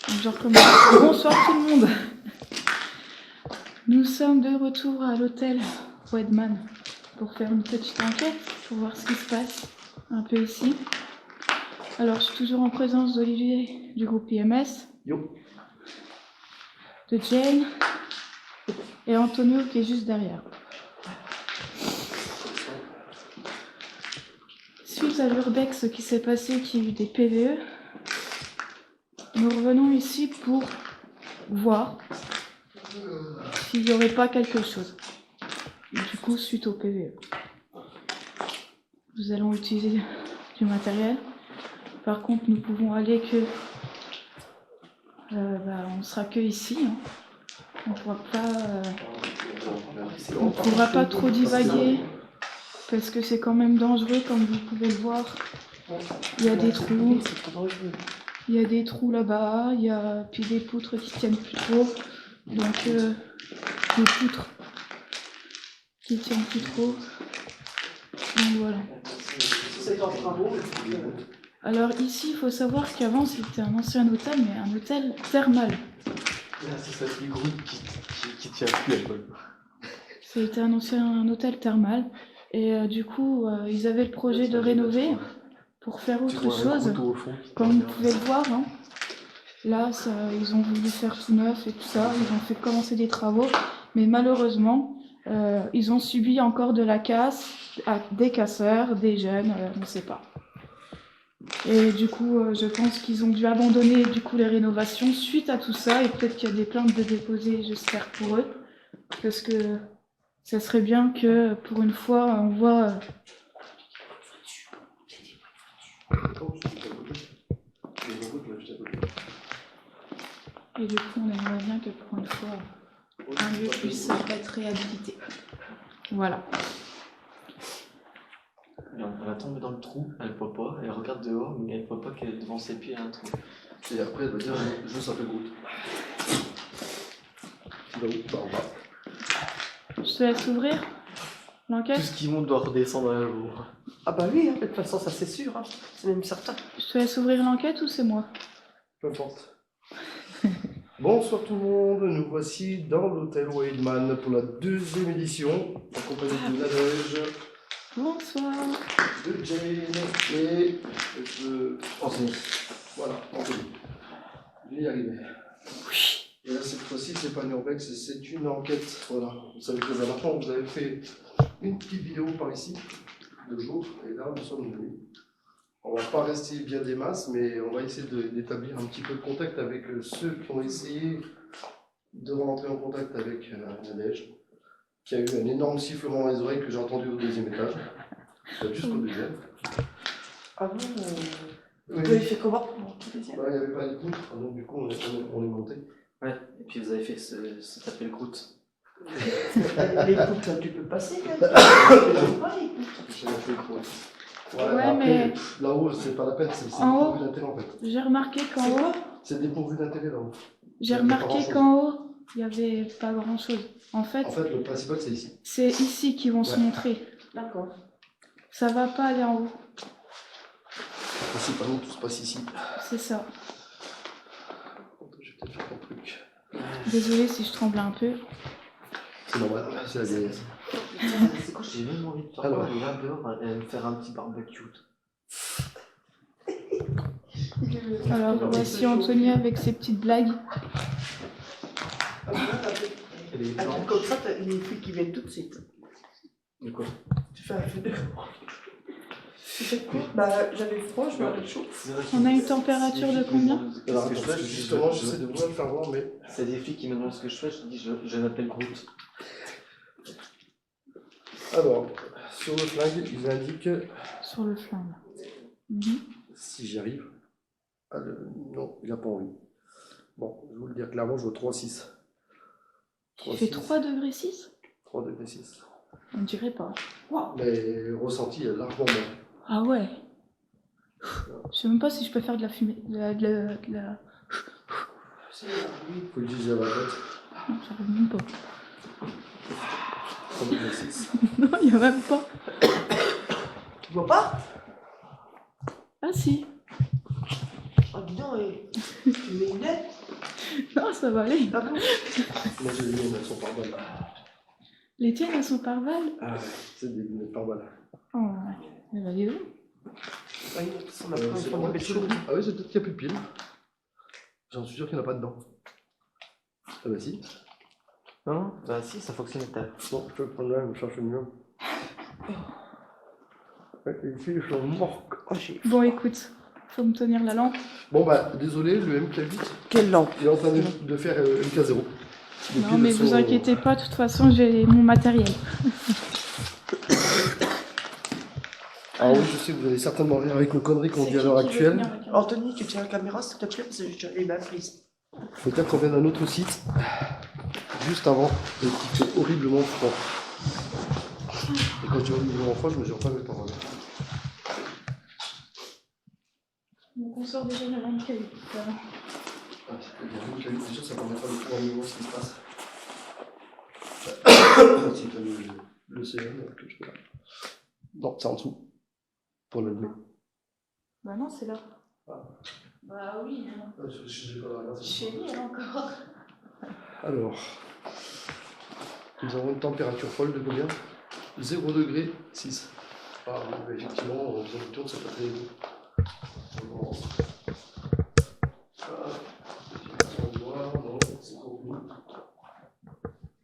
Donc, je recommence. Bonsoir tout le monde. Nous sommes de retour à l'hôtel Wedman pour faire une petite enquête, pour voir ce qui se passe un peu ici. Alors, je suis toujours en présence d'Olivier du groupe IMS, Yo. de Jane et Antonio qui est juste derrière. Suite à l'urbex, ce qui s'est passé, qu'il y a eu des PVE, nous revenons ici pour voir s'il n'y aurait pas quelque chose. Du coup, suite au PVE. Nous allons utiliser du matériel. Par contre, nous pouvons aller que... on sera que ici. Hein. On ne pourra pas trop divaguer parce que c'est quand même dangereux, comme vous pouvez le voir. Il y a des trous. Il y a des trous là-bas. Il y a puis des poutres qui tiennent plus trop. Donc, des poutres qui tiennent plus trop. Donc voilà. Alors ici, il faut savoir qu'avant c'était un ancien hôtel, mais un hôtel thermal. C'est ça qui groupe qui tient plus à l'école. C'était un ancien hôtel thermal. Et du coup, ils avaient le projet de rénover pour faire autre chose. Comme vous pouvez le voir, hein. Là, ils ont voulu faire tout neuf et tout ça. Ils ont fait commencer des travaux. Mais malheureusement, ils ont subi encore de la casse, des casseurs, des jeunes, on ne sait pas. Et du coup, je pense qu'ils ont dû abandonner du coup les rénovations suite à tout ça. Et peut-être qu'il y a des plaintes de déposer, j'espère pour eux. Parce que ça serait bien que pour une fois, on voit... Et du coup, on aimerait bien que pour une fois, un lieu puisse être réhabilité. Voilà. Elle tombe dans le trou, elle voit pas, elle regarde dehors, mais elle voit pas qu'elle devant ses pieds il y a un trou. Et après, elle va dire je s'appelle Groot. Je te laisse ouvrir l'enquête. Tout ce qui monte doit redescendre un jour. Ah bah oui, hein, de toute façon, ça c'est sûr, hein. C'est même certain. Je te laisse ouvrir l'enquête ou c'est moi? Peu importe. Bonsoir tout le monde, nous voici dans l'hôtel Weidman pour la 2e édition, accompagné de Nadège, Bonsoir. de Jane et de Anthony. Voilà, Anthony. Je vais y arriver. Et là, cette fois-ci, c'est pas une urbex, c'est une enquête. Voilà. Vous savez que la dernière fois, vous avez fait une petite vidéo par ici, de jour, et là, nous sommes de nuit. On va pas rester bien des masses, mais on va essayer d'établir un petit peu de contact avec ceux qui ont essayé de rentrer en contact avec Nadège, qui a eu un énorme sifflement dans les oreilles que j'ai entendu au 2e étage, jusqu'au 2e. Ah bon Oui. Vous avez fait comment pour le deuxième? Il n'y avait pas de poutres, donc du coup on est monté. Ouais, et puis vous avez fait se taper le Groot. Les poutres, tu peux passer, là. Tu pas les poutres. J'avais fait le Groot. Ouais, après, mais- là-haut, c'est pas la peine, c'est En haut dépourvu d'intérêt en fait. J'ai remarqué qu'en haut, C'est dépourvu d'intérêt là-haut. j'ai Il y a remarqué pas grand-chose. qu'en haut, il n'y avait pas grand-chose. En fait, Le principal c'est ici. c'est ici qu'ils vont se Ouais. montrer. D'accord. Ça va pas aller en haut. Principalement tout se passe ici. C'est ça. Je vais peut-être faire un truc. Désolée si je tremble un peu. C'est normal, c'est la vieillesse. C'est quoi, j'ai même envie de faire Alors. là dehors et me faire un petit barbecue. Alors, voici Anthony avec ses petites blagues. Et les Ah, planches. comme ça, t'as les filles qui viennent tout de suite. De quoi? Tu fais un feu de... Tu fais quoi? Bah, j'avais froid, je me chaud. On a une température de combien? Alors, que je fais, justement, j'essaie de vous le faire voir, mais. C'est des filles qui me demandent ce que je fais, je dis je m'appelle Groot. Alors, sur le flingue, ils indiquent, Sur le flingue. Mhm. si j'y arrive. Non, il n'a pas envie. Bon, je vais vous le dire clairement, je vois 3,6. Il fait 3 degrés 6? 3 degrés 6. On dirait pas. Mais ressenti est largement moins. Ah ouais. Je sais même pas si je peux faire de la fumée. De la... Faut le dire à la tête. Non, j'arrive même pas. 3 degrés 6. Non, il y a même pas. Tu vois pas? Ah si. Ah, dis donc, Tu mets une lettre? Non, ça va aller. Ah bon? Moi j'ai les miennes, elles sont par balle. Les tiennes, elles sont par balle. Ah ouais, c'est des lunettes par balle. Oh, ouais. Eh ben, dis donc. Oui, on a pris C'est une belle chose. Ah oui, c'est peut-être qu'il n'y a plus de piles. J'en suis sûr qu'il n'y en a pas dedans. Ah bah si. Non, bah si, ça fonctionne pas. Bon, je peux prendre là, me chercher le mien. Ouais, les filles sont mortes. Oh, j'ai... Bon, écoute, faut me tenir la lampe. Bon bah, désolé, le MK8, Quelle lampe? il est en train de faire MK0. Les Non, piles mais sont- vous inquiétez pas, de toute façon, j'ai mon matériel. Ah oui, je sais, vous allez certainement rire avec nos conneries qu'on dit à l'heure actuelle. Anthony, tu tiens la caméra s'il te plaît, parce que j'ai ma prise. Peut-être qu'on vient d'un autre site, juste avant, et qui fait horriblement froid. Et quand je dis horriblement froid, je mesure pas mes paroles. Donc on sort déjà la lampe qui a eu. Ah, c'est bien, déjà ça permet pas de pouvoir mieux voir ce qui se passe. C'est le CM que je peux là. Non, c'est en dessous. Pour l'allumer. Bah non, c'est là. Ah. Bah oui, J'ai pas la regarder. chérie, elle encore. Alors, nous avons une température folle de combien? 0 degré 6. Ah oui, bah, effectivement, en faisant le tour, c'est pas très beau. On voit, non, c'est contenu.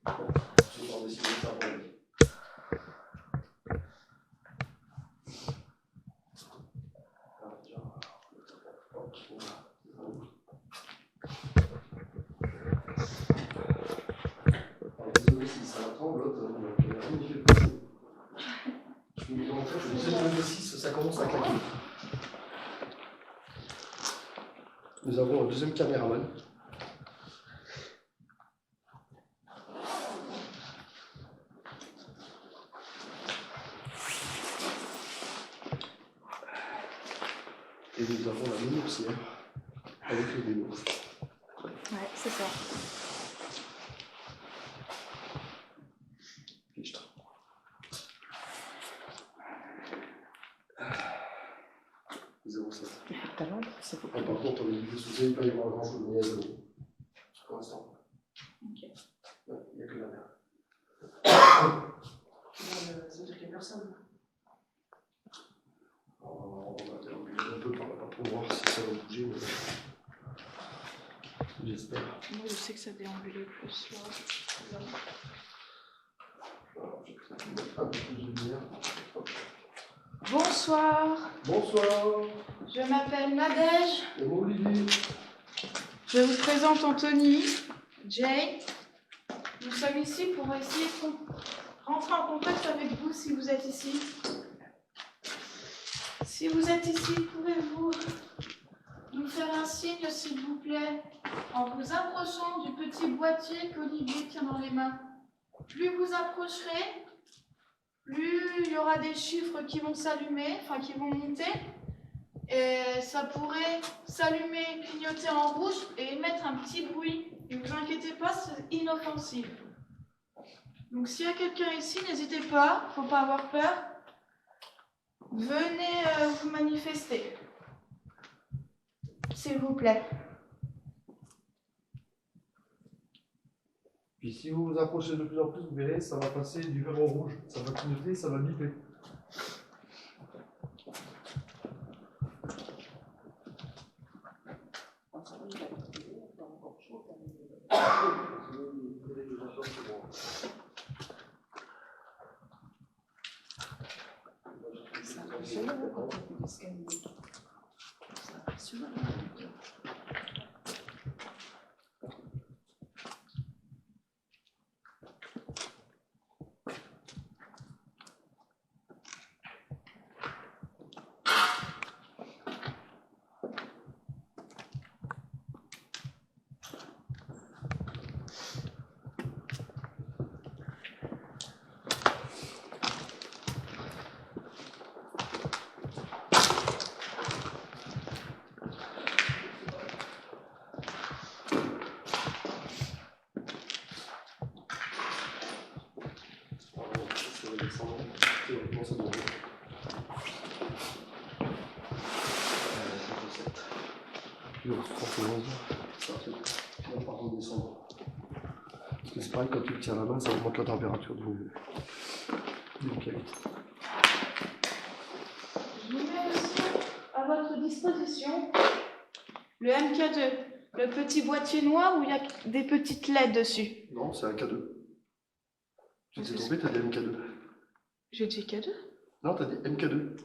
Je vais décider de faire pour lui. Désolé si ça tremble, je n'ai rien fait de passer. Je me dis en fait, je disais le 6, ça commence à claquer. Nous avons un deuxième caméraman. Et nous avons la monoxyre avec le vélo. Ouais, c'est ça. Fichtre. Zéro 7. Ta lampe, ça faut Par contre, on est du sous il ne peut pas y avoir grand chose, mais il y a 0. Pour l'instant. Ok. Ouais, il n'y a que la mer. Ça veut dire qu'il y a personne. On va déambuler un peu par là pour voir si ça va bouger, mais j'espère. Moi, je sais que ça déambulait plus là. Alors, je vais mettre un peu plus de lumière. Bonsoir, Bonsoir, je m'appelle Nadège. et moi Olivier. Je vous présente Anthony, Jay. Nous sommes ici pour essayer de rentrer en contact avec vous si vous êtes ici. Si vous êtes ici, pouvez-vous nous faire un signe, s'il vous plaît, en vous approchant du petit boîtier qu'Olivier tient dans les mains. Plus vous approcherez, plus il y aura des chiffres qui vont s'allumer, enfin qui vont monter. Et ça pourrait s'allumer, clignoter en rouge et émettre un petit bruit. Ne vous inquiétez pas, c'est inoffensif. Donc s'il y a quelqu'un ici, n'hésitez pas, faut pas avoir peur. Venez vous manifester. S'il vous plaît. Puis si vous vous approchez de plus en plus, vous verrez, ça va passer du vert au rouge. Ça va clignoter, ça va biper. puis on va ça va pas redescendre. Parce que c'est pareil, quand tu le tiens à la main, ça augmente la température de vos cavités. Je vous mets aussi à votre disposition le MK2, le petit boîtier noir où il y a des petites LED dessus. Non, c'est un K2. Tu t'es trompé, t'as dit MK2. J'ai dit K2? Non, t'as dit MK2.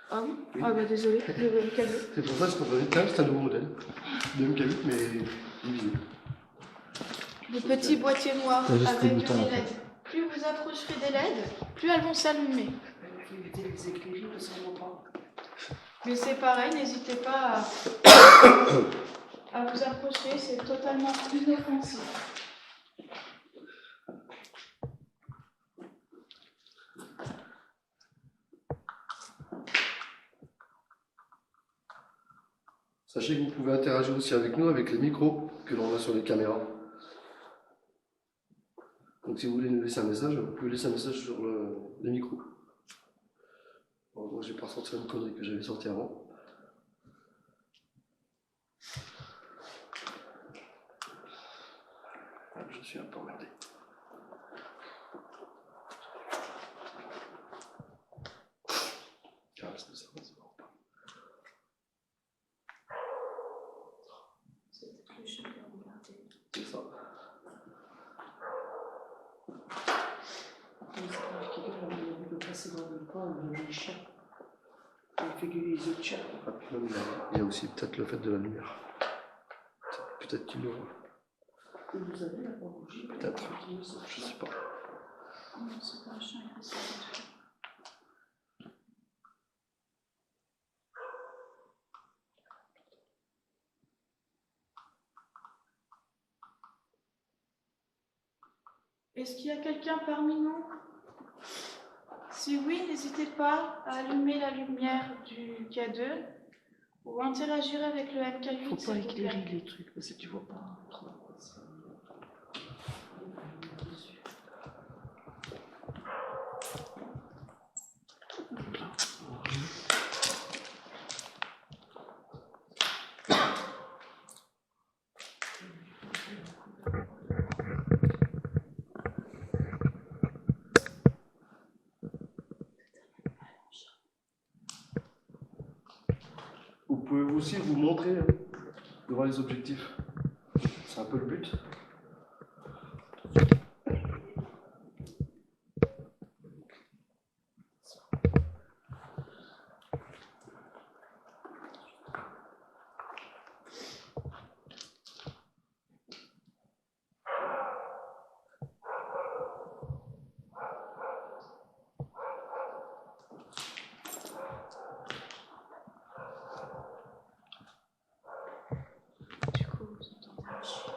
Ah oui? Oui. Ah bah désolé, le MK2. C'est pour ça que je comprenais. Tiens, c'est un nouveau modèle de MK8, mais divisé. Le petit boîtier noir T'as juste avec les les boutons, en LED. Plus vous approcherez des LED, plus elles vont s'allumer. Les éclairer parce qu'on voit pas. Mais c'est pareil, n'hésitez pas à vous approcher, c'est totalement inoffensif. Sachez que vous pouvez interagir aussi avec nous avec les micros que l'on a sur les caméras. Donc si vous voulez nous laisser un message, vous pouvez laisser un message sur les micros. Bon, moi je vais pas ressortir une connerie que j'avais sortie avant. Je suis un peu emmerdé. Caresse de ça, c'est bon. C'est ça. Il veut passer dans le coin où il y a les chats. Il fait gueuler les autres chats. Ah, puis même, il y a aussi peut-être le fait de la lumière. Peut-être qu'il le voit. Vous avez la bougie? Peut-être. Je sais pas. Non, c'est pas un chien, il fait ça. Est-ce qu'il y a quelqu'un parmi nous? Si oui, n'hésitez pas à allumer la lumière du K2 ou interagir avec le MK8. Faut pas s'il vous plaît. éclairer les trucs parce que tu vois pas trop. Vous pouvez aussi vous montrer devant les objectifs. C'est un peu le but. Du coup, vous entendez un chien.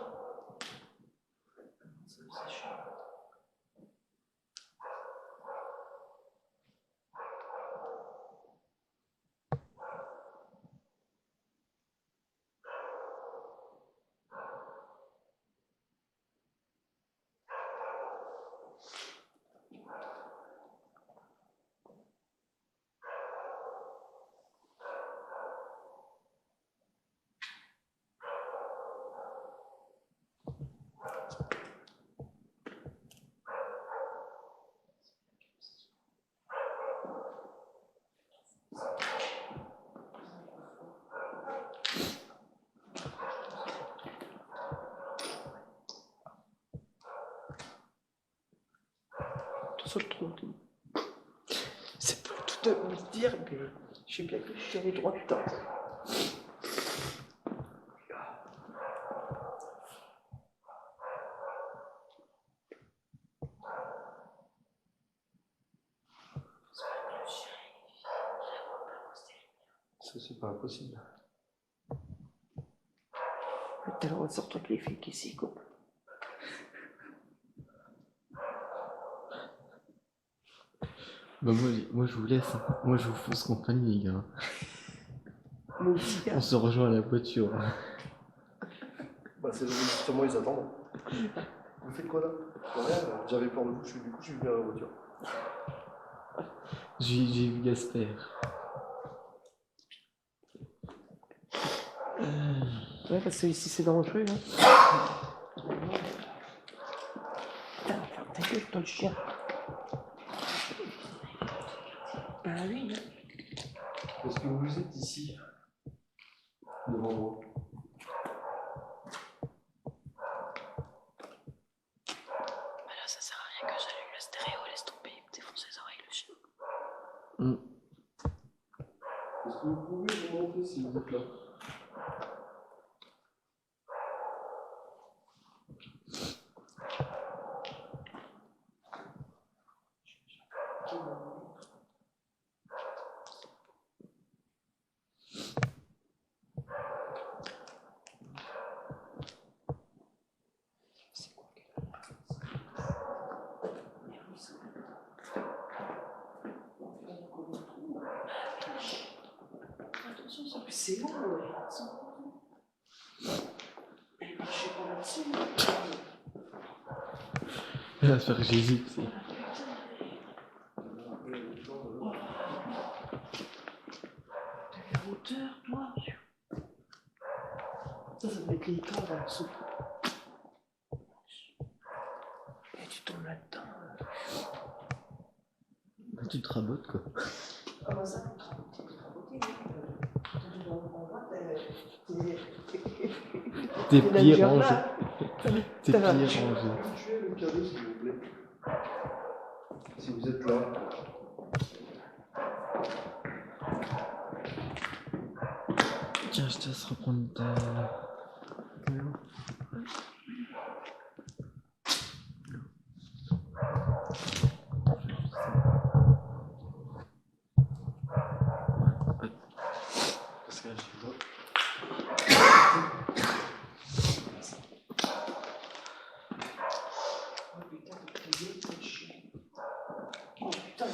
Sur le trou. C'est pas tout de me le dire, mais je sais bien que je tiens les droits dedans. Ça, c'est pas impossible. Tout à l'heure, on sort toutes les flics ici, quoi. Bah moi je vous laisse, hein. Moi je vous fausse compagnie les gars. Moi aussi, hein. On se rejoint à la voiture. Bah, c'est justement, ils attendent. Vous faites quoi là? Rien, j'avais peur de vous, du coup je suis venu à la voiture. J'ai vu Gasper. Ouais, parce que ici c'est dangereux. Hein. Putain, ferme ta gueule, toi le chien. Bah oui. Est-ce que vous êtes ici devant moi? Bah là, ça sert à rien que j'allume le stéréo, laisse tomber, il me défonce les oreilles, le chien. Est-ce que vous pouvez me montrer si vous êtes là? C'est long, ouais. Elle marchait pas là-dessus. Elle va se faire j'hésite. T'as la hauteur, toi. Ça doit être les cadres en dessous. Et tu tombes là-dedans. Tu te rabotes quoi. Ah bah ça, tu te raboter. T'es pire rangé. rangé. T'es pire rangé. Tuez le cadeau s'il vous plaît. Si vous êtes là. Tiens, je te laisse reprendre ta caméra. Parce que je suis là. Oh putain, t'as gueule, toi, le chien. Oh putain,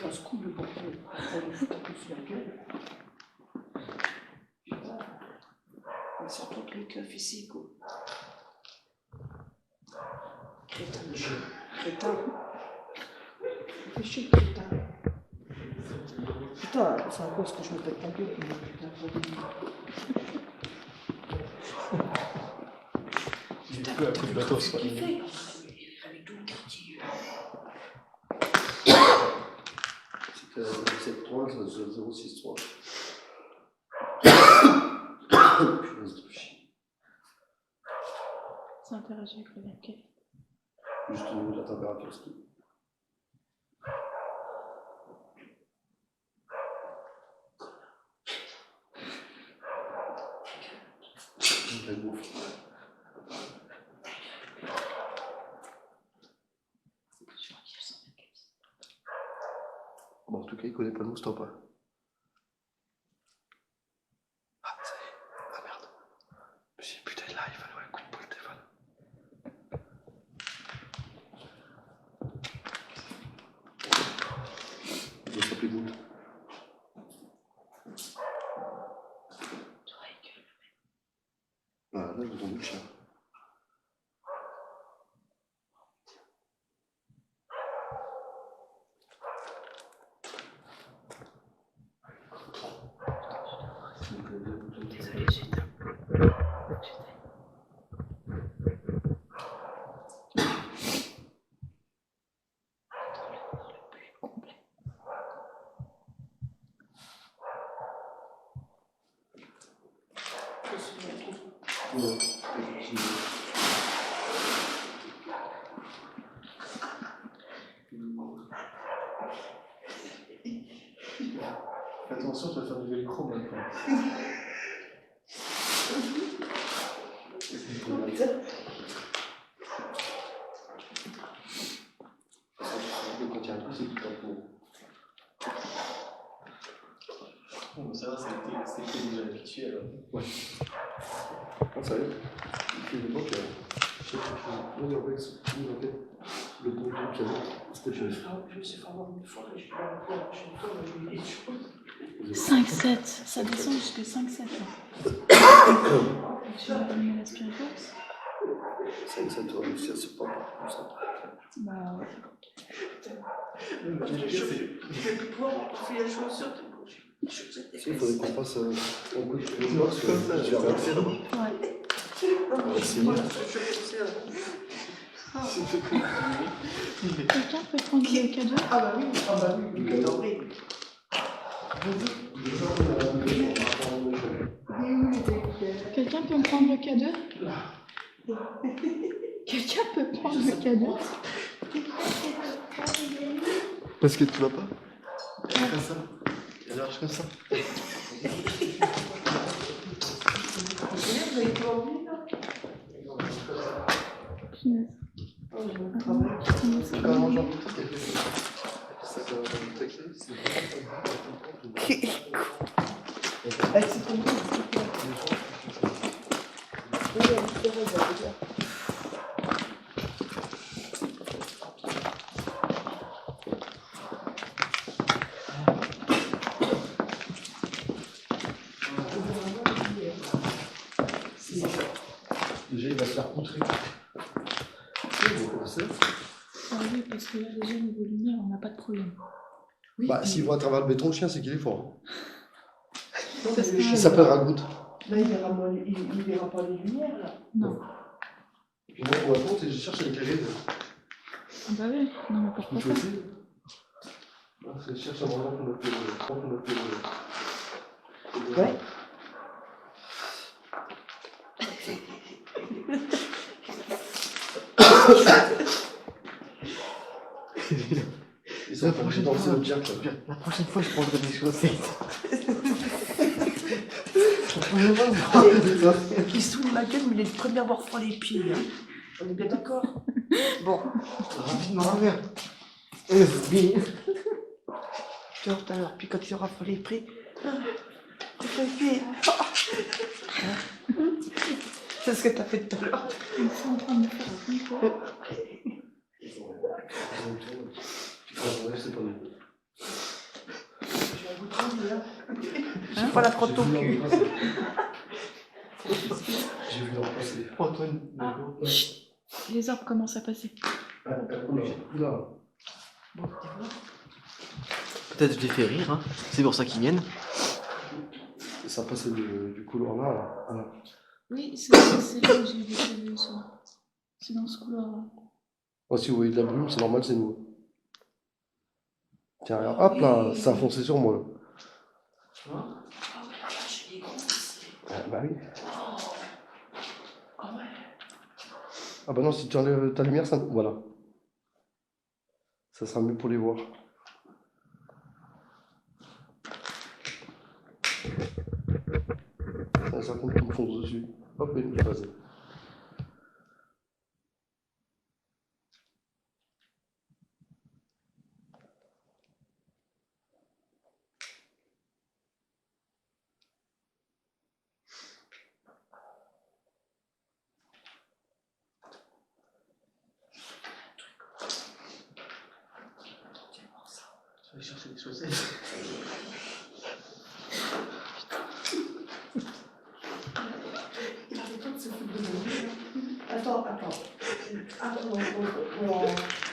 casse-cou le bordel. Ça lui fout un peu sur la gueule. Putain. Mais surtout que les keufs ici, quoi. Crétin de chien. Crétin. Fais chier, crétin. Putain, c'est à cause que je me pète la gueule. Mais putain, J'ai pris un coup de bateau sur qu'est-ce la qu'il ligne. fait? Il réveille tout le quartier. C'était 7-3, ça se 0-6-3. Punaise de chien. Ça interagit avec le webcam. Juste au niveau de la température, c'est tout. La bouffe. Bon, en tout cas, il connaît pas le stop. Ah, ça y est. Ah merde. J'ai putain là, il fallait un coup de poing le téléphone. Il doit s'appeler Bout. Ah, là, il est tombé le chien. Désolée, j'étais un peu. Ouais. Attention, tu vas faire du velcro maintenant. Quand il y a un coup, c'est tout un peu. Bon, ça va, c'était déjà habitué alors. Ouais. Ah, ça y est. Il fait une époque, je sais pas, on est en vex, une enquête, le bon truc qu'il y avait, c'était chez Je me suis fait avoir une fois, et je suis pas rentré la prochaine fois, mais j'ai eu des choses. 5-7, ça descend jusqu'à 5-7. Tu vas donner la Spirit Box? Ça doit réussir, c'est pas comme ça. Bah ouais. Je vais pouvoir enlever la chaussure. Il faudrait qu'on fasse un coup de pied parce que je vais rien faire. Ouais. C'est mieux. Quelqu'un peut prendre le cadeau? Ah bah oui, adoré. Quelqu'un peut me prendre le cadeau? Quelqu'un peut prendre le cadeau? Parce que tu vas pas? Comme ça. Elle marche comme ça. Vous avez pas envie, là? Punaise. Oh, je vais travailler. Punaise. Carrément, j'ai envie de taquer. Ça, quand même, envie de taquer, c'est Ah, c'est tombé, déjà, il va se faire contrer. Ah oui, parce que là, déjà, niveau lumière, on n'a pas de problème. Bah, s'il voit à travers le béton, le chien, c'est qu'il est fort. Parce que- Il s'appelle Ragout. Là, il verra pas les lumières, là. Non. Puis moi, pour la compte, je cherche avec les LED. Ah bah oui, non mais pourquoi Tu pas? peux essayer? Je cherche un moment qu'on appelle le. Ouais. Et ça, pour danser le jack, là. La prochaine fois, je prendrai des chaussettes. Il se tourne la gueule, mais il est le premier à avoir froid les pieds. Hein. On est bien d'accord? Bon. Rapidement, merde. Tu vois, tout à l'heure, puis quand il aura froid les pieds. Tu fais pied. C'est ce que t'as fait tout à l'heure. Ils sont en train de me faire flipper. C'est pas nous. Je vais vous tremper, là. J'ai pas la frotte au cul. J'ai vu leur passer. Antoine. Ah, chut. Les arbres commencent à passer. Oula. Peut-être je les fais rire, hein. C'est pour ça qu'ils viennent. Ça passe du couloir là. Voilà. Oui, c'est là où j'ai vu ça. C'est dans ce couloir-là. Oh, si vous voyez de la brume, c'est normal, c'est nous. Tiens, regarde, hop là, ça a foncé sur moi. Là. Ah ouais, là, j'ai des grosses. Ah, bah oui. Ah ouais. Ah bah non, si tu enlèves ta lumière, ça. Voilà. Ça sera mieux pour les voir. Ça compte qu'on fonce dessus. Hop, et une phase. Je vais chercher des chaussettes. Il arrête pas de se foutre de moi. Attends. Ah non.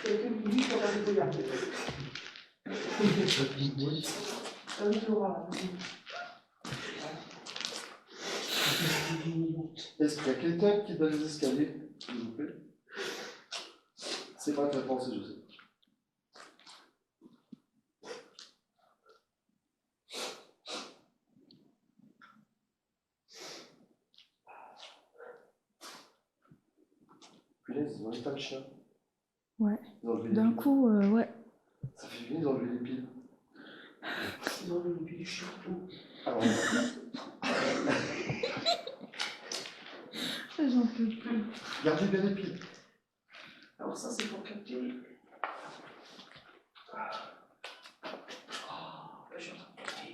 Quelqu'un qui dit qu'on va le regarder. Ça nous aura. Est-ce qu'il y a quelqu'un qui est dans les escaliers, s'il vous plaît? C'est pas très pensé, je sais. Punaise, ils ont un tas de chiens. Ouais. Ils ont enlevé les D'un piles. coup, ouais. Ça fait bien, ils ont enlevé les piles. Ils ont mis les pieds chez nous. Alors, J'en peux plus. gardez bien les piles. Alors ça, c'est pour capter.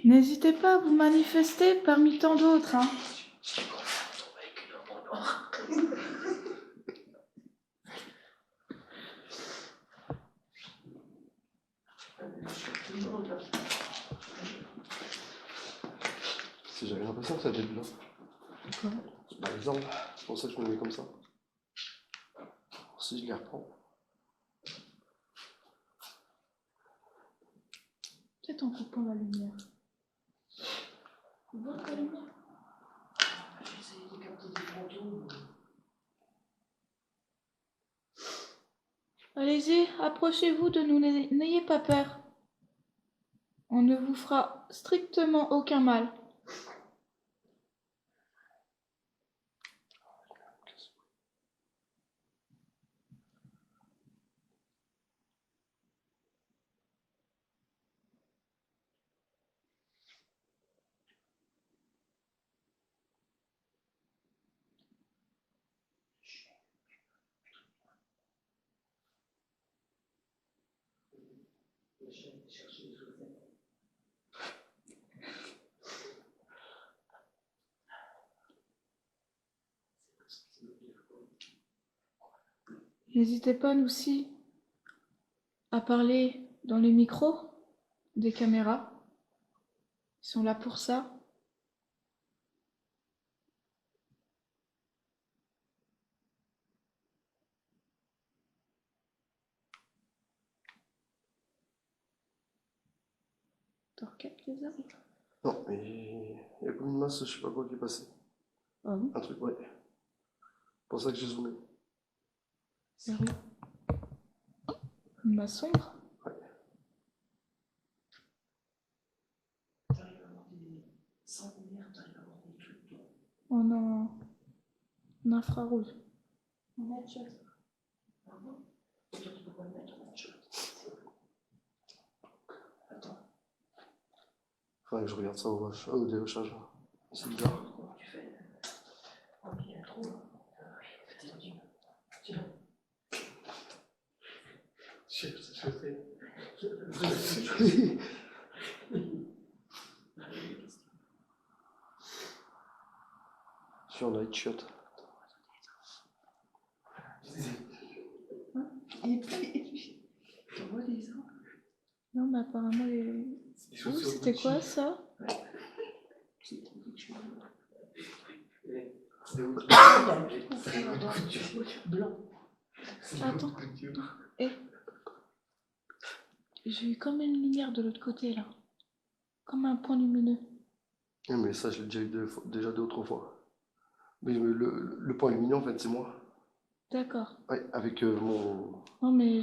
N'hésitez pas à vous manifester parmi tant d'autres. Hein. J'avais l'impression que ça devait être là. Quoi? Par exemple, c'est pour ça que je me mets comme ça. Si je les reprends. Peut-être en coupant la lumière. Tu vois la lumière? J'ai essayé de capter des fantômes. Allez-y, approchez-vous de nous, n'ayez pas peur. On ne vous fera strictement aucun mal. J'ai été chercher les chaussettes. N'hésitez pas, nous aussi, à parler dans les micros des caméras. Ils sont là pour ça. Torquette les hommes. Non, mais il y a comme une masse, je sais pas quoi qui est passé. Ah bon? Un truc, ouais. C'est pour ça que j'ai zoomé. Vers où? Une masse sombre? J'arrive à avoir des. Sans lumière, j'arrive à avoir des trucs. En infrarouge. En headshot. Ah bon? C'est-à-dire que tu peux pas le mettre en headshot. Attends, Faudrait que je regarde ça au déhochage. C'est bizarre. comment tu fais? Oh, mais il y a un trou là. Tiens. Je suis en headshot. Et puis, tu vois les arbres? Non, mais apparemment, les. Oh, c'était quoi ça? C'est trop quelque blanc. Attends. Eh. J'ai eu comme une lumière de l'autre côté là. Comme un point lumineux. Mais ça, je l'ai déjà eu déjà deux autres fois. Mais le point lumineux, en fait, c'est moi. D'accord. Ouais, avec mon Non, mais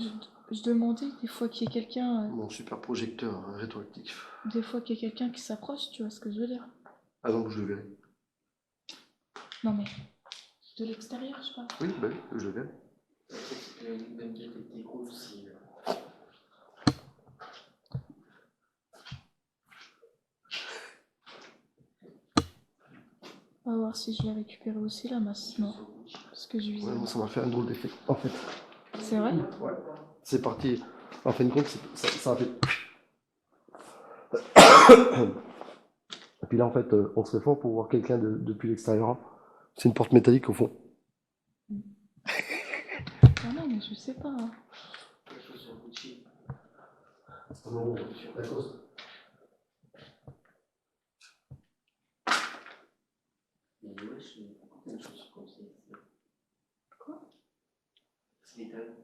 je demandais des fois qu'il y ait quelqu'un. super projecteur rétroactif. Des fois qu'il y ait quelqu'un qui s'approche, tu vois ce que je veux dire? Ah donc je le verrai. Non, mais. De l'extérieur, je parle. Oui, bah oui, je le verrai. Même qui était petit gros aussi. On va voir si je vais récupérer aussi la masse. Non. Parce que je visais. Ouais, moi, ça m'a fait un drôle d'effet, en fait. C'est vrai? Ouais. C'est parti. En fin de compte, ça a fait. Et puis là, en fait, on serait fort pour voir quelqu'un depuis l'extérieur. C'est une porte métallique au fond. Ah non, mais je sais pas. Hein. Les chaussures Gucci. Non, d'accord. Mais ouais, je suis une chaussure comme ça. Quoi? C'est l'étal.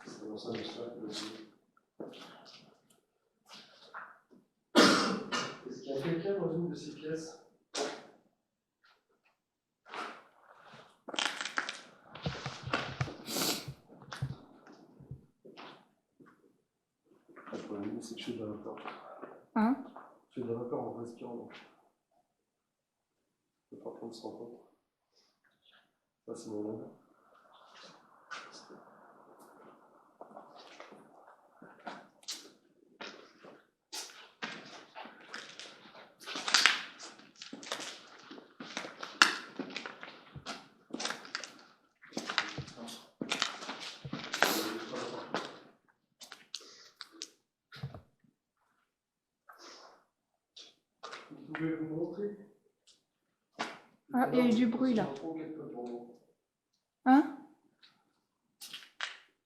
C'est dans ça, Est-ce qu'il y a quelqu'un dans une de ces pièces? Le problème, c'est que je suis de la vapeur. Hein? Je fais de la vapeur en respirant. Donc. Je peux pas prendre ce rencontre. Ça, c'est mon nom. Vous pouvez vous montrer? Ah, il y a eu du bruit là. Hein?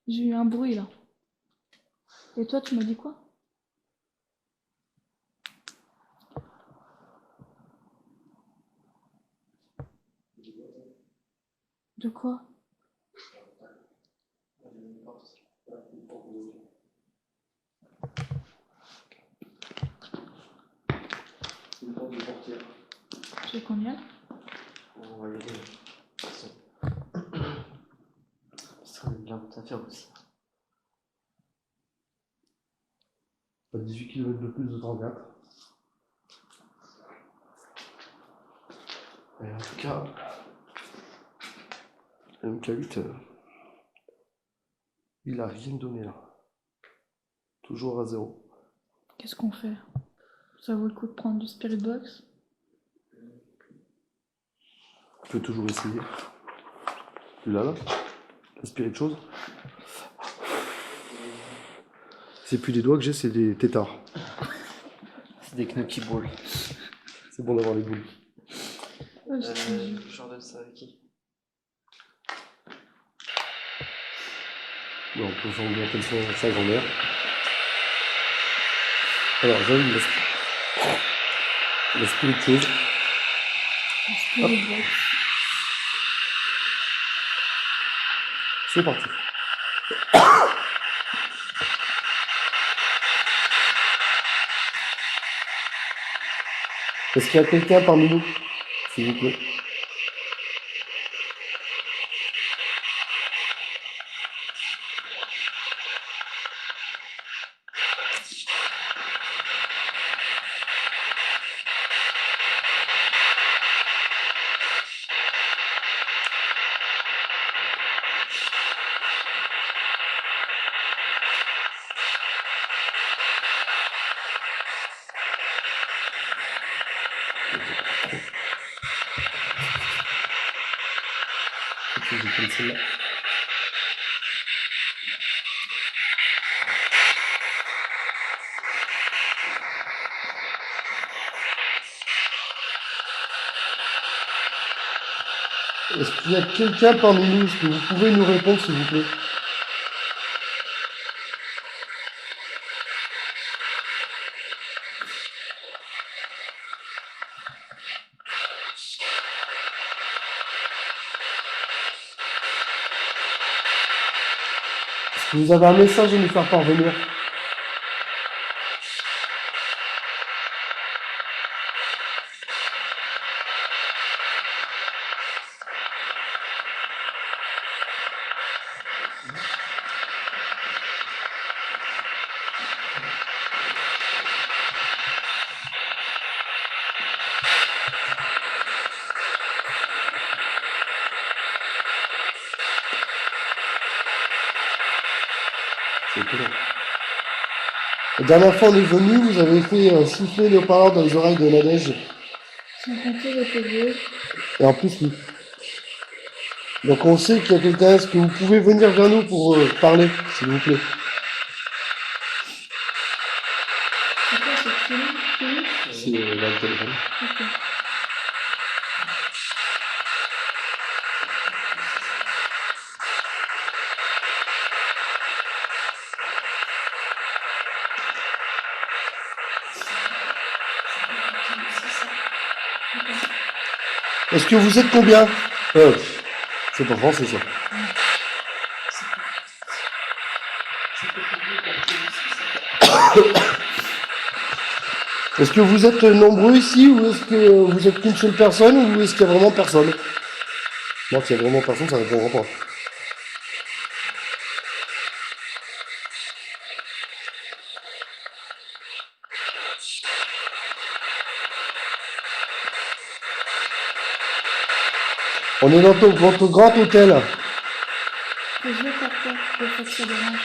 J'ai eu un bruit là. Et toi, tu m'as dit quoi? De quoi? C'est une porte de portière. C'est combien? On va y aller. De toute façon. Parce qu'on a de la route à faire aussi. Pas 18 km de plus de 34. Et en tout cas, MK8, il a rien donné là. Toujours à zéro. Qu'est-ce qu'on fait? Ça vaut le coup de prendre du Spirit Box? Tu peux toujours essayer. Tu l'as là? Aspirer de choses. C'est plus des doigts que j'ai, c'est des tétards. C'est des Knucky Balls. C'est bon d'avoir les boules. Je redonne ça à qui? Bon, on peut s'en appeler sa grand-mère. Alors, j'aime l'aspirer de choses. Spirit Box. C'est parti. Est-ce qu'il y a quelqu'un parmi nous, s'il vous plaît? Je vais prendre celle-là. Est-ce qu'il y a quelqu'un parmi nous? Est-ce que vous pouvez nous répondre, s'il vous plaît? Est-ce que vous avez un message à nous faire parvenir? C'est étonnant. La dernière fois on est venu, vous avez fait siffler le haut-parleur dans les oreilles de Nadège. Sans compter les PV. Et en plus, oui. Donc on sait qu'il y a quelqu'un. Est-ce que vous pouvez venir vers nous pour parler, s'il vous plaît? C'est quoi, c'est Philippe? C'est là le téléphone. Ok. Est-ce que vous êtes combien? C'est pas français ça. Est-ce que vous êtes nombreux ici ou est-ce que vous êtes qu'une seule personne ou est-ce qu'il y a vraiment personne? Moi, s'il y a vraiment personne, ça ne répondra pas. On est dans votre grand hôtel. Que je vais par terre, des fois que ça dérange.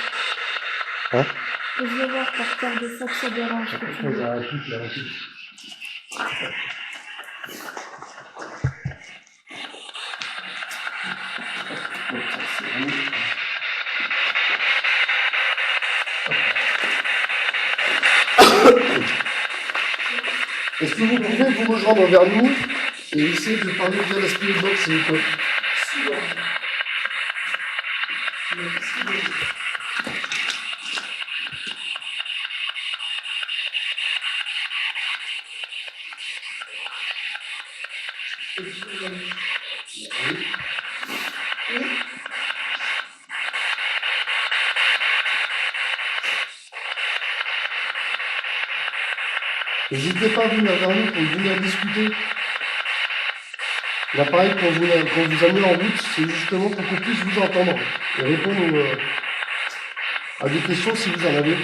Hein? Que je vais voir par terre, des fois que ça dérange. Que tu veux. Est-ce que vous pouvez vous rejoindre vers nous et essayer de parler via la spirit box, s'il vous plaît? N'hésitez pas à venir vers nous pour venir discuter. L'appareil qu'on vous a mis en route, c'est justement pour qu'on puisse vous entendre et répondre à des questions si vous en avez.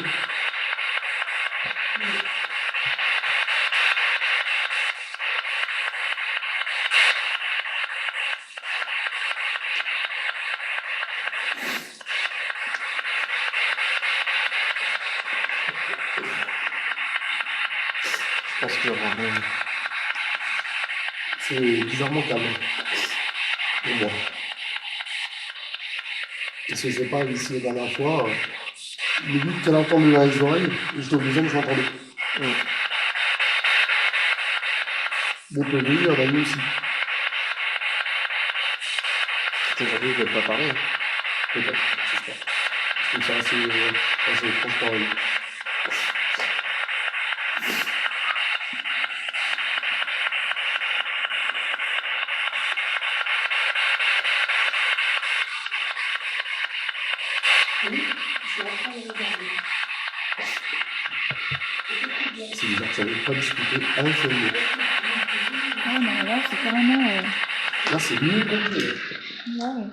Je pense qu'il y aura rien. C'est bizarrement calme pour moi. Parce que c'est pas ici la dernière fois, le but qu'elle entende dans les oreilles, et j'étais au deuxième, je l'entendais. Bon, peu il y en a eu aussi. Aujourd'hui, il ne veut pas parler. Peut-être, j'espère. Parce que c'est assez transparent. Oui, je suis en train de regarder. C'est bizarre, ça ne veut pas discuter un seul mot. Ah, mais là, c'est carrément. Là, c'est mieux compris. Ouais.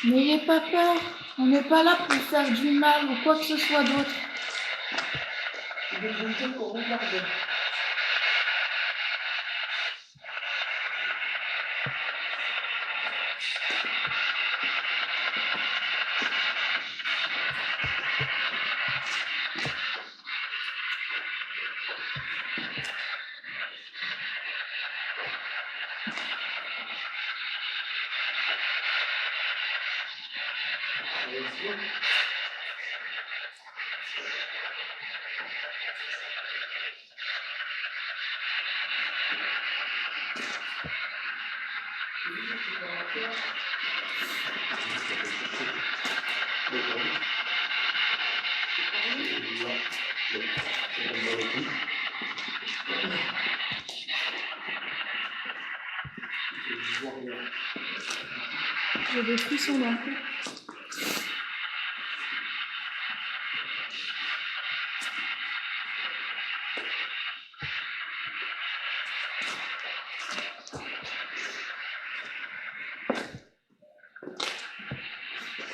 N'ayez pas peur, on n'est pas là pour faire du mal ou quoi que ce soit d'autre. Je vais vous dire qu'on regarde. J'ai des frissons d'un coup.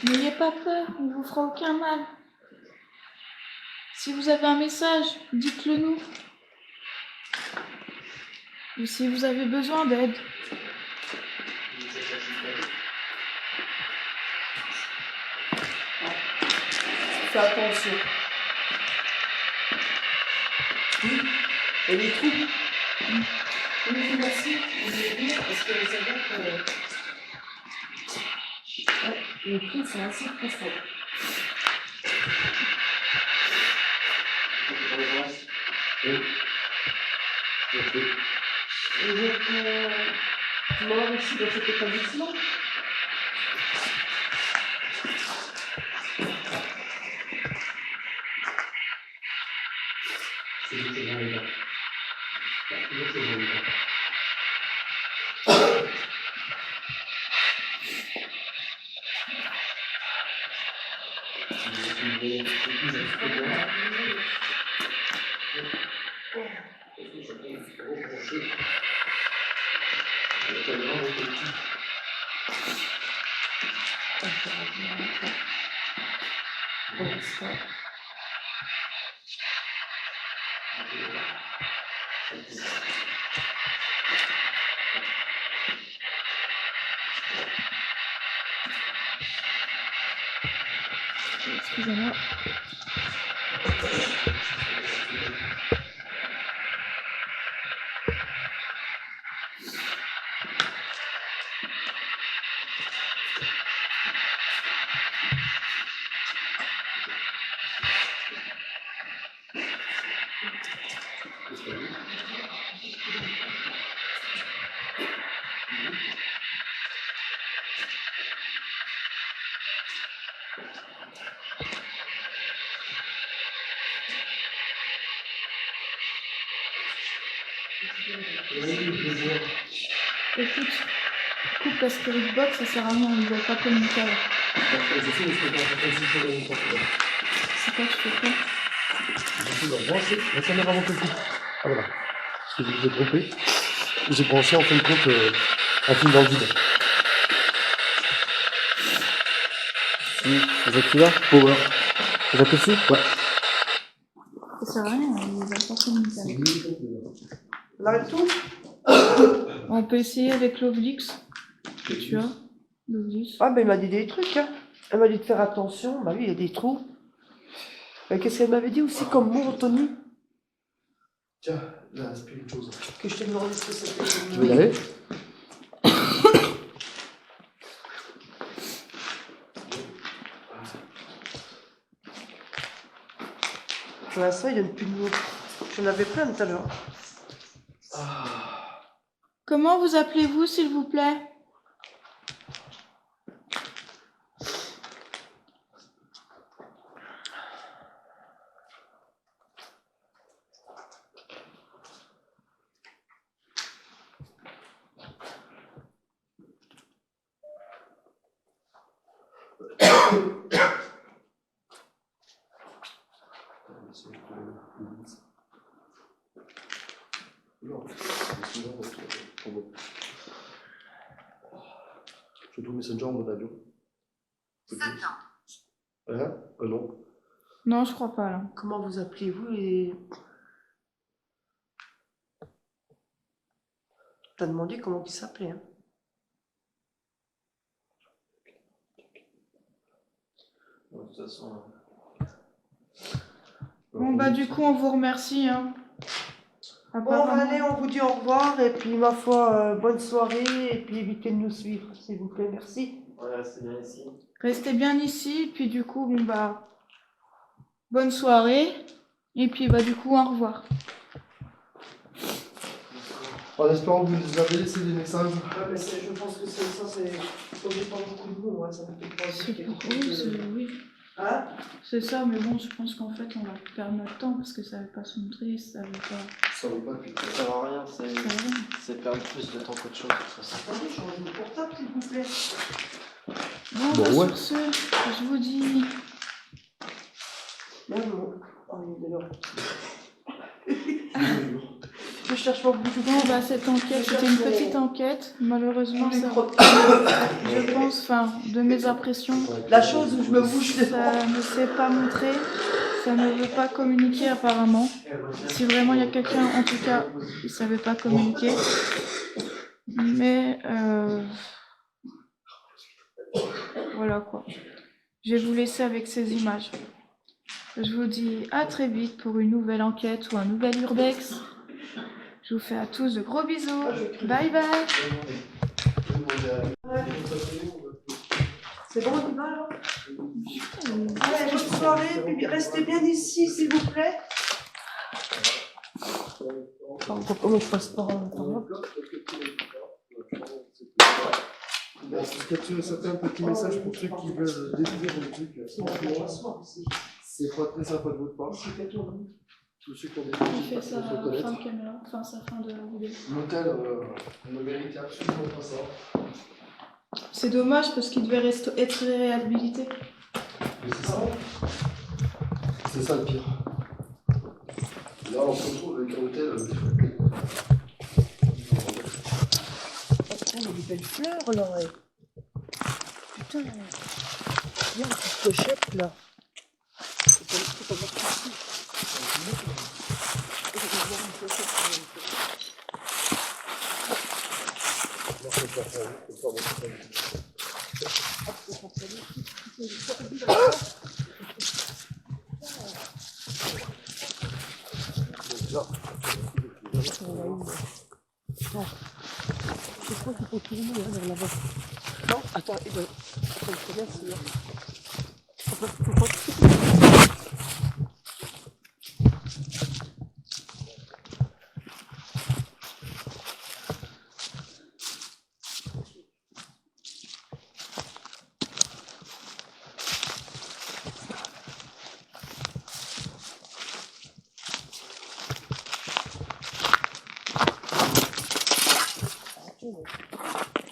N'ayez pas peur, on ne vous fera aucun mal. Si vous avez un message, dites-le nous. Ou si vous avez besoin d'aide. Fais attention. Oui, et les trous. Oui, merci. Vous voulez dire, parce que vous savez que les trous sont assez profonds. Et vous êtes mort ici dans cet établissement? Excusez-moi. Écoute, coupe parce que Rickbox, ça sert à rien, ils veulent pas communiquer avec. C'est quoi, tu fais quoi? La caméra avant que le coupe. Ah voilà. Parce que je vous ai trompé. J'ai branché en fin de compte un film dans le vide. Vous êtes là? Power. Vous êtes ici? Ouais. Ça sert à rien, ils veulent pas communiquer avec. Là et tout. On peut essayer avec l'Ovlix que tu as. L'Ovlix. Ah, ben il m'a dit des trucs, hein. Elle m'a dit de faire attention. Bah oui, il y a des trous. Qu'est-ce qu'elle m'avait dit aussi comme mot, Tony? Tiens, là, c'est plus une chose. Que je te demandais ce que c'était. Tu veux y aller? Pour l'instant, il donne plus de mots. J'en avais plein tout à l'heure. Comment vous appelez-vous, s'il vous plaît? Je trouve Messenger en mode avion. Satan. Hein? Non. Non, je crois pas, là. Comment vous appelez-vous et... T'as demandé comment il s'appelait, hein? De toute façon. Bon, bah, du coup, on vous remercie, hein. Bon, bah, allez, on vous dit au revoir, et puis, ma foi, bonne soirée, et puis évitez de nous suivre, s'il vous plaît, merci. Ouais, c'est bien ici. Restez bien ici, puis du coup, bon, bah, bonne soirée. Et puis, bah, du coup, au revoir. En espérant que vous nous avez laissé des messages. Ouais, mais je pense que ça, c'est... Comme j'ai pas beaucoup de mots, hein, ça me fait pas dire quelque chose de... Oui, Hein? c'est ça, mais bon, je pense qu'en fait, on va perdre notre temps parce que ça va pas se montrer, ça va pas. Ça vaut pas depuis. Ça sert à rien, Ça va rien. c'est perdre plus de temps qu'autre chose. De toute façon. Attendez, change de portable, s'il vous plaît. Bon, Bon, bah, ouais. sur ce, je vous dis. Non, non. Oh, il est là. Je cherche mon bouton. Bon, bah, cette enquête, c'était une petite enquête. Malheureusement, ça, je pense, enfin, de mes impressions, La chose où je me bouge les ça ne s'est pas montré. Ça ne veut pas communiquer apparemment. Si vraiment il y a quelqu'un, en tout cas, qui ne savait pas communiquer. Mais voilà quoi. Je vais vous laisser avec ces images. Je vous dis à très vite pour une nouvelle enquête ou un nouvel urbex. Je vous fais à tous de gros bisous. Bye bye. C'est bon, on y va alors? Allez, bonne soirée, puis restez bien ici, s'il vous plaît. Comment je passe par là? Est-ce que tu as certains petits messages pour ceux qui veulent découvrir le truc? C'est pas très sympa de votre part. Tous ceux qui ont des Il fait sa fin de caméra, enfin sa fin de vidéo. L'hôtel ne mérite absolument pas ça. C'est dommage parce qu'il devait être réhabilité. Mais c'est ça. C'est ça le pire. Là, on se retrouve avec un hôtel. Putain, il y a des belles fleurs là, ouais. Putain, il y a une petite pochette là. Je crois qu'il faut tourner vers là-bas. Non, attends, il faut bien celui-là.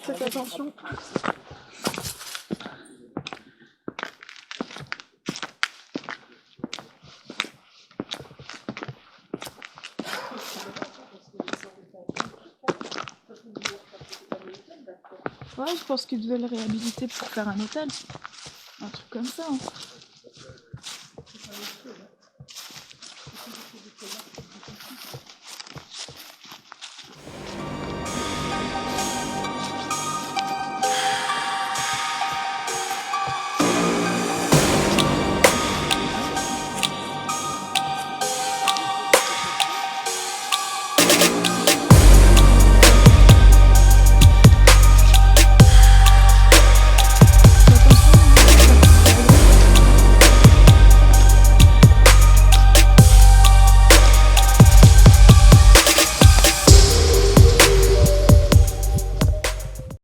Faites attention. Ouais, je pense qu'ils devaient le réhabiliter pour faire un hôtel. Un truc comme ça. Hein.